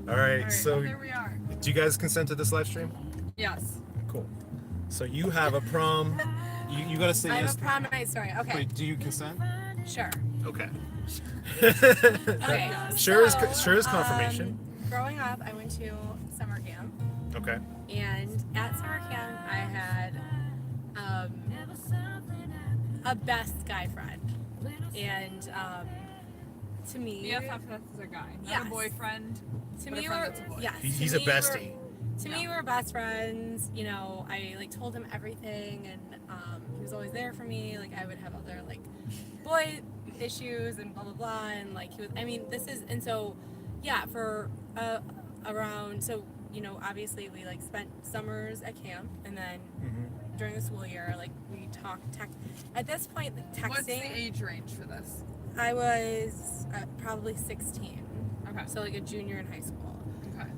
All right, All right, so here we are. do you guys consent to this live stream? Yes. Cool. So you have a prom. You gotta say I have yes. a prom night story. Okay, Wait, do you consent? sure. Okay. Okay, Sure is so, sure is confirmation. Growing up, I went to summer camp, Okay. and at summer camp, I had a best guy friend, and to me, BFF is a guy, not Yes. a boyfriend. to but a me, friend we're that's a boy. yes, He's to a me, bestie. To me, we're best friends. You know, I like told him everything, and he was always there for me. Like I would have other like boy issues and blah blah blah, and like he was. I mean, this is and so yeah for around so you know obviously we like spent summers at camp, and then during the school year like we talked at this point like, texting. What's the age range for this? I was probably 16, Okay. so like a junior in high school. Okay.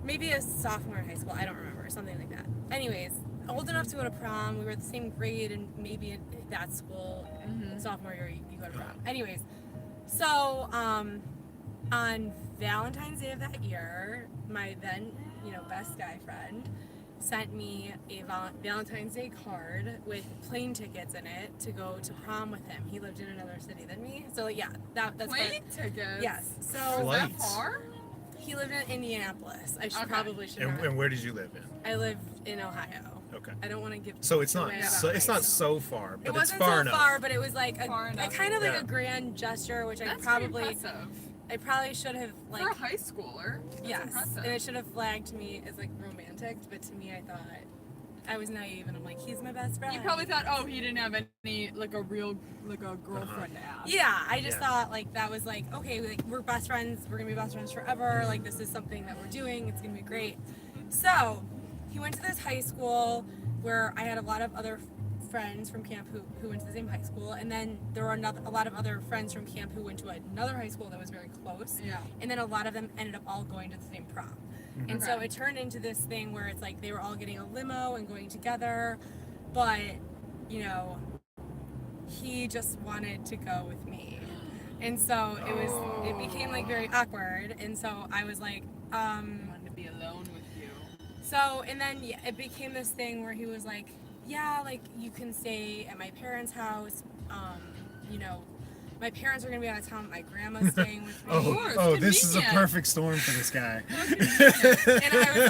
Maybe a sophomore in high school, I don't remember, something like that. Anyways, old enough to go to prom, we were the same grade, and maybe in that school, sophomore year, you go to prom. Anyways, so on Valentine's Day of that year, my then, best guy friend sent me a Valentine's Day card with plane tickets in it to go to prom with him. He lived in another city than me, so yeah, that's Plane tickets? Yes, so Was that Flights. far? he lived in Indianapolis. I should Okay. probably should And, not. and where did you live in? I live in Ohio. Okay. I don't want to give. So it's not away so about it's my- not so far, It but it's wasn't far so enough. far, but it was like Far a enough. kind of like Yeah. a grand gesture, which That's I probably pretty impressive. I probably should have like For a high schooler, that's yes, impressive. and it should have flagged to me as like romantic, but to me I thought I was naive, and I'm like, he's my best friend. You probably thought, oh, he didn't have any, like a girlfriend to ask. Yeah, I just Yeah. thought like that was like okay, like we're best friends, we're gonna be best friends forever. Like this is something that we're doing, it's gonna be great. So he went to this high school where I had a lot of other friends from camp who went to the same high school, and then there were a lot of other friends from camp who went to another high school that was very close. Yeah. And then a lot of them ended up all going to the same prom. And so Okay. it turned into this thing where it's like they were all getting a limo and going together, but he just wanted to go with me. And so it became like very awkward, and so I was like I wanted to be alone with you. so and then it became this thing where he was like, yeah, like you can stay at my parents' house, my parents are gonna be out of town, my grandma's staying with me. course, This is a convenient. perfect storm for this guy. And I was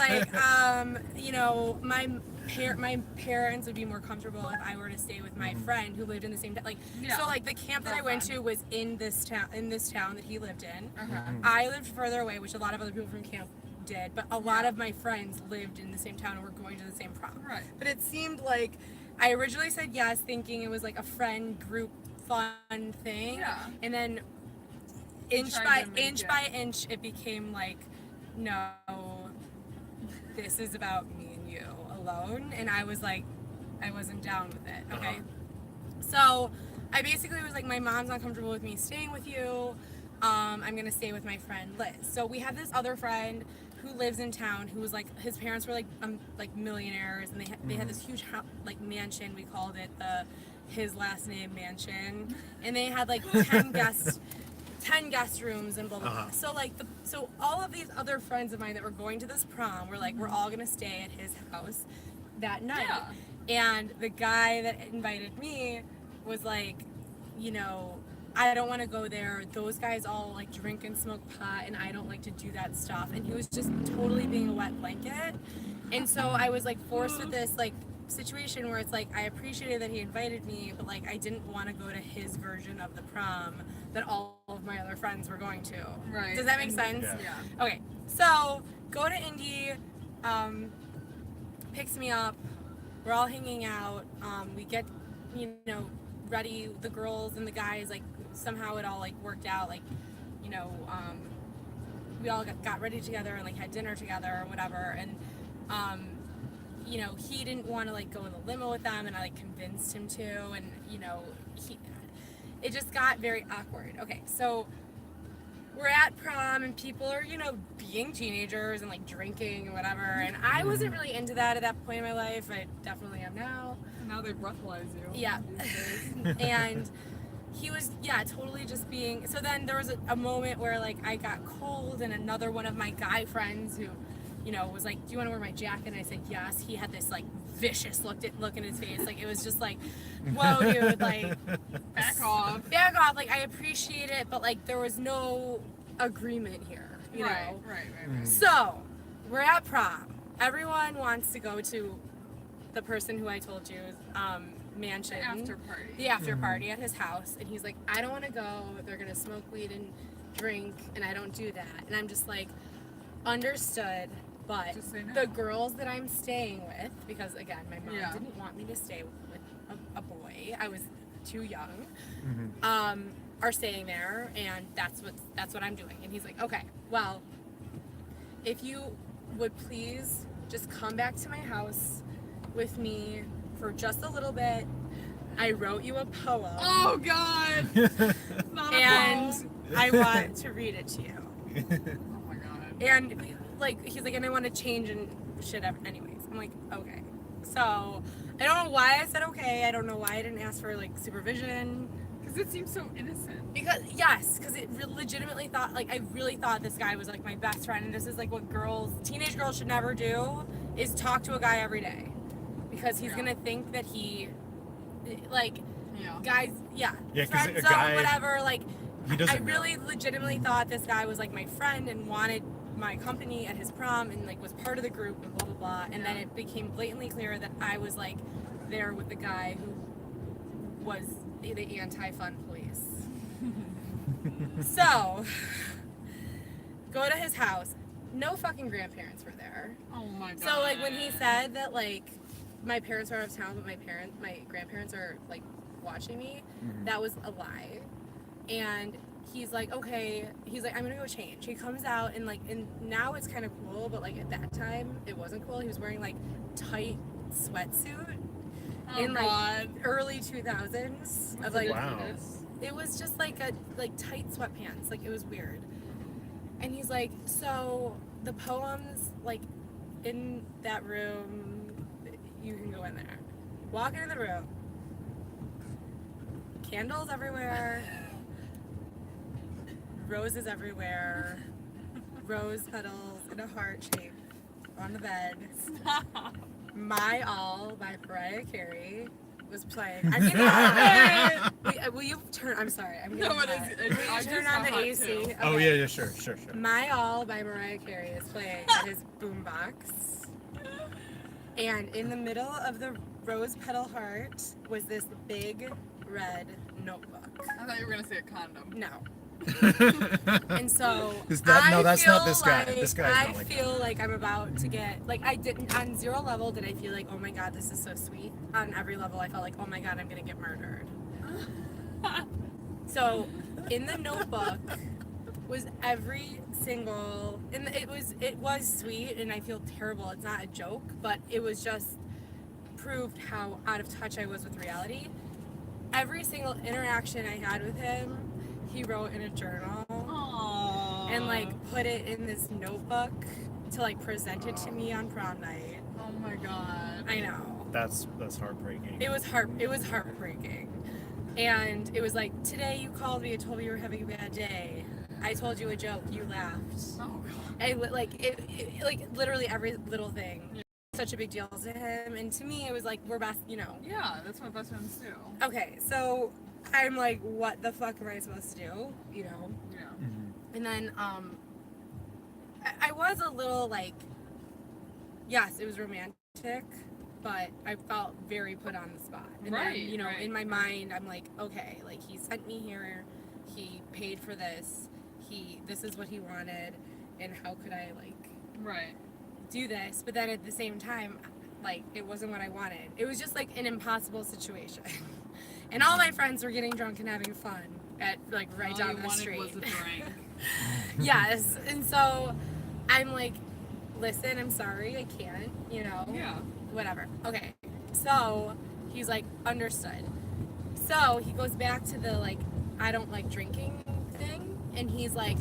like, my parents would be more comfortable if I were to stay with my friend who lived in the same town. Like, Yeah. so like the camp that I went to Girlfriend. was in this town that he lived in. Okay. I lived further away, which a lot of other people from camp did, but a lot of my friends lived in the same town and were going to the same prom. Right. But it seemed like I originally said yes, thinking it was like a friend group fun thing. Yeah. And then They inch tried by to make inch it- by inch it became like, no, this is about me and you alone. And I was like, I wasn't down with it. Okay. So I basically was like, my mom's not comfortable with me staying with you. I'm gonna stay with my friend Liz. So we have this other friend who lives in town who was like, his parents were like millionaires, and they had this huge like mansion. We called it his last name mansion, and they had like 10 guest rooms and blah blah blah. So like so all of these other friends of mine that were going to this prom were like, we're all gonna stay at his house that night. Yeah. And the guy that invited me was like, I don't want to go there. Those guys all like drink and smoke pot, and I don't like to do that stuff. And he was just totally being a wet blanket. And so I was like forced with this like situation where it's like I appreciated that he invited me, but like I didn't want to go to his version of the prom that all of my other friends were going to. Right. Does that make sense? Yeah. Yeah. Okay, so go to Indy, picks me up. We're all hanging out. We get, ready. The girls and the guys, like somehow it all like worked out. Like, we all got ready together and like had dinner together or whatever. And he didn't want to like go in the limo with them, and I like convinced him to. And it just got very awkward. Okay, so we're at prom and people are, being teenagers and like drinking and whatever. And I wasn't really into that at that point in my life. I definitely am now. And now they breathalyze you. Yeah. these days. And he was, yeah, totally just being. So then there was a moment where like I got cold, and another one of my guy friends who, you know, was like, "Do you want to wear my jacket?" And I said yes. He had this like vicious look in his face. Like it was just like, whoa, dude, like Back off. back off. Like I appreciate it, but like there was no agreement here, you know. Right. So we're at prom. Everyone wants to go to the person who I told you mansion. The after party. The after party at his house, and he's like, I don't want to go. They're gonna smoke weed and drink, and I don't do that. And I'm just like, understood. But Just say no. the girls that I'm staying with, because again, my mom Yeah. didn't want me to stay with a boy. I was too young. Mm-hmm. Are staying there, and that's what I'm doing. And he's like, okay, well, if you would please just come back to my house with me for just a little bit. I wrote you a poem. Oh God. Not a And poem. I want to read it to you. Oh my God. And like he's like, and I want to change and shit. Anyways, I'm like, okay. So I don't know why I said okay. I don't know why I didn't ask for like supervision. Because it seems so innocent. Because it legitimately thought, like, I really thought this guy was like my best friend, and this is like what teenage girls should never do, is talk to a guy every day, because he's Yeah. gonna think that he, like, Yeah. guys, Yeah, 'cause friend a zone, guy- whatever. Like, He I doesn't really know. legitimately thought this guy was like my friend and wanted my company at his prom and like was part of the group and blah blah blah. And then Yeah. it became blatantly clear that I was like there with the guy who was the anti-fun police. So go to his house. No fucking grandparents were there. Oh my God. So like when he said that like my parents are out of town but my grandparents are like watching me, that was a lie. And he's like, okay, he's like, I'm gonna go change. He comes out and like, and now it's kind of cool, but like at that time it wasn't cool. He was wearing like tight sweatsuit Oh in like God. early 2000s of like, Wow. it was just like tight sweatpants. Like it was weird. And he's like, so the poems like in that room, you can go in there. Walk into the room. Candles everywhere. Roses everywhere. Rose petals in a heart shape on the bed. My All by Mariah Carey was playing. I mean, will you turn? I'm sorry. I'm No, getting it hot. is- Will you I turn just on the got hot, AC? too. Oh Okay. yeah, sure. My All by Mariah Carey is playing at his boombox. And in the middle of the rose petal heart was this big red notebook. I thought you were gonna say a condom. No. And so Is that- no, I that's not feel this guy. like- This guy's I not like feel like I'm about to get like I didn't on zero level did I feel like, oh my god, this is so sweet. On every level I felt like, oh my god, I'm gonna get murdered. So in the notebook was every single, and it was sweet, and I feel terrible. It's not a joke, but it was just proved how out of touch I was with reality. Every single interaction I had with him, he wrote in a journal Aww. and like put it in this notebook to like present it to me on prom night. Oh my God. I know. That's heartbreaking. It was heartbreaking. And it was like, today you called me and told me you were having a bad day. I told you a joke, you laughed. Oh God. I like like literally every little thing. Such a big deal to him, and to me it was like we're best, you know. Yeah, that's what best friends do. Okay, so I'm like, what the fuck am I supposed to do? You know. Yeah. And then I was a little like, yes, it was romantic, but I felt very put on the spot. And Right, then, you know, right, in my right. mind, I'm like, okay, like he sent me here, he paid for this, this is what he wanted, and how could I like Right. do this? But then at the same time, like it wasn't what I wanted. It was just like an impossible situation. And all my friends were getting drunk and having fun at like right All down you the wanted street. was a drink. Yes, and so I'm like, listen, I'm sorry, I can't, you know, Yeah. whatever. Okay, so he's like, understood. So he goes back to the like, I don't like drinking thing, and he's like,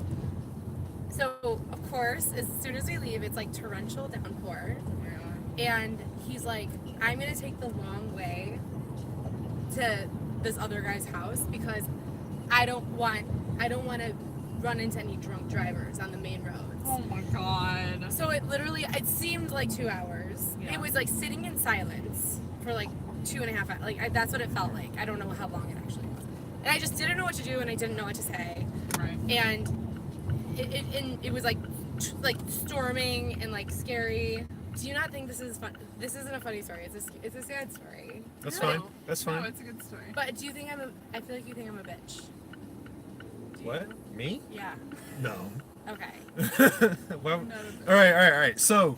so of course, as soon as we leave, it's like torrential downpour, and he's like, I'm gonna take the long way to this other guy's house because I don't want to run into any drunk drivers on the main roads. Oh my god. So it seemed like 2 hours. Yeah. It was like sitting in silence for like 2.5 hours. Like that's what it felt like. I don't know how long it actually was. And I just didn't know what to do, and I didn't know what to say. Right. And it was like storming and like scary. Do you not think this is fun? This isn't a funny story. It's a sad story. That's No. fine. That's No, fine. it's a good story. But do you think I feel like you think I'm a bitch. Do you? What? Me? Yeah. No. Okay. Well, Not a bit. all right. So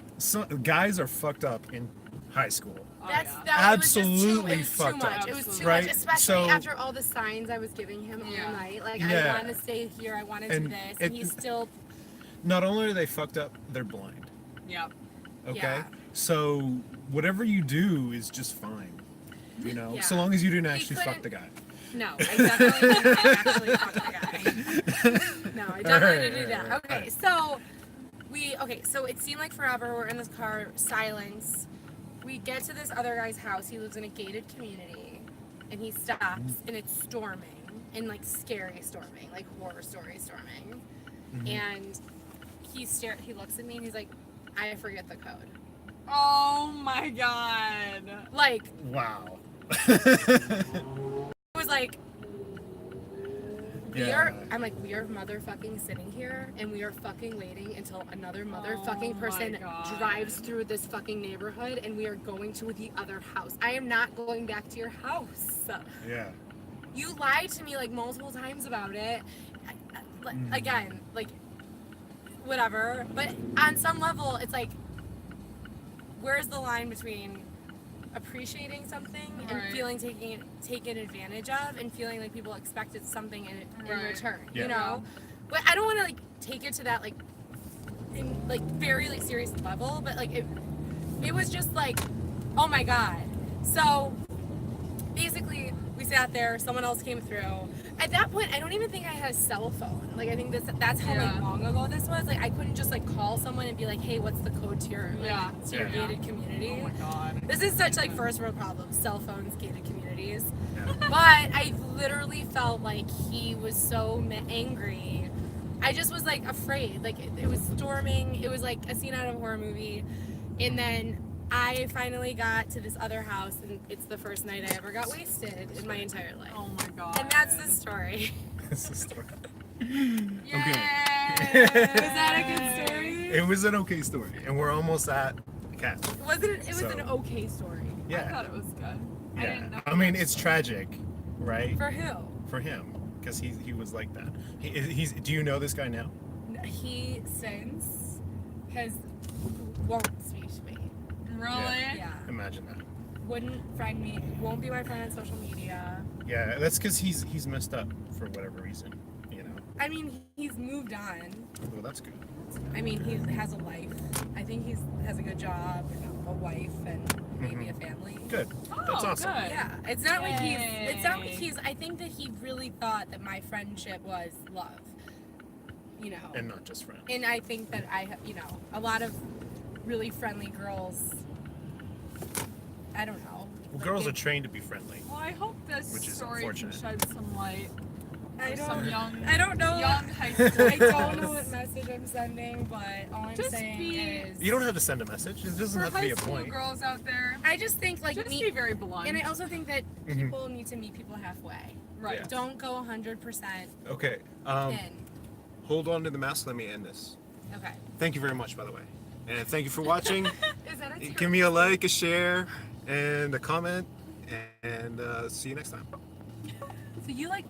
guys are fucked up in high school. Oh, That's yeah. that Absolutely it was too fucked much. up. It was too Right? much, especially So- after all the signs I was giving him all Yeah. night. Like Yeah. I want to stay here. I want to do And this, and he's still. Not only are they fucked up, they're blind. Yep. Okay. Yeah. So whatever you do is just fine. You know, Yeah. so long as you didn't He actually fuck couldn't- the guy. No, I definitely didn't actually fuck the guy. No, I definitely didn't do that. Alright, Okay, alright. so it seemed like forever. We're in this car, silence. We get to this other guy's house. He lives in a gated community, and he stops, and it's storming, and like scary storming, like horror story storming. Mhm. And he looks at me, and he's like, "I forget the code." Oh my god. Like Wow. it was like. Yeah. I'm like, we are motherfucking sitting here and we are fucking waiting until another motherfucking my person God. drives through this fucking neighborhood and we are going to the other house. I am not going back to your house. Yeah. You lied to me like multiple times about it. Again, like, whatever. But on some level, it's like, where's the line between appreciating something and Right. feeling taken advantage of and feeling like people expected something in Right. return, Yeah. you know? But I don't want to like take it to that like in like very like serious level, but like it was just like, oh my god. So basically we sat there, someone else came through. At that point, I don't even think I had a cell phone. Like I think that's how Yeah. like long ago this was. Like I couldn't just like call someone and be like, hey, what's the code to your Yeah. to your Yeah. gated community? Oh my god. This is such like first world problems, cell phones, gated communities. Yeah. But I literally felt like he was so angry. I just was like afraid. Like it was storming. It was like a scene out of a horror movie. And then I finally got to this other house, and it's the first night I ever got wasted in my entire life. Oh my god. And that's the story. This is story. Yay! Was that a good story? It was an okay story, and we're almost at cat. It was So- an okay story. I Yeah. thought it was good. I Yeah. didn't know. I mean, it's tragic, right? For who? For him, because he was like that. He's. Do you know this guy now? He since won't speak to me. Really? Yeah. Imagine that. Wouldn't friend me, won't be my friend on social media. Yeah, that's because he's messed up for whatever reason. You know. I mean, he's moved on. Well, that's good. I mean, he has a life. I think he has a good job, a wife, and maybe a family. Good. That's Oh, awesome. good. Yeah, it's not like Yay. he's. I think that he really thought that my friendship was love. You know. And not just friends. And I think that a lot of really friendly girls. I don't know. Well, girls are trained to be friendly. Well, I hope this Which is story can unfortunate. shed some light I for some young, I don't know. young high school I don't know girls. what message I'm sending, but all I'm Just saying be- is. You don't have to send a message. It doesn't For have to be high a school point. girls out there, I just think like just me, be very blunt. and I also think that Mhm. people need to meet people halfway. right. Yeah. Don't go 100% Okay. in. Hold on to the mask. Let me end this. Okay. Thank you very much, by the way. And thank you for watching. Is that a Give me a like, a share, and a comment. And see you next time. So you like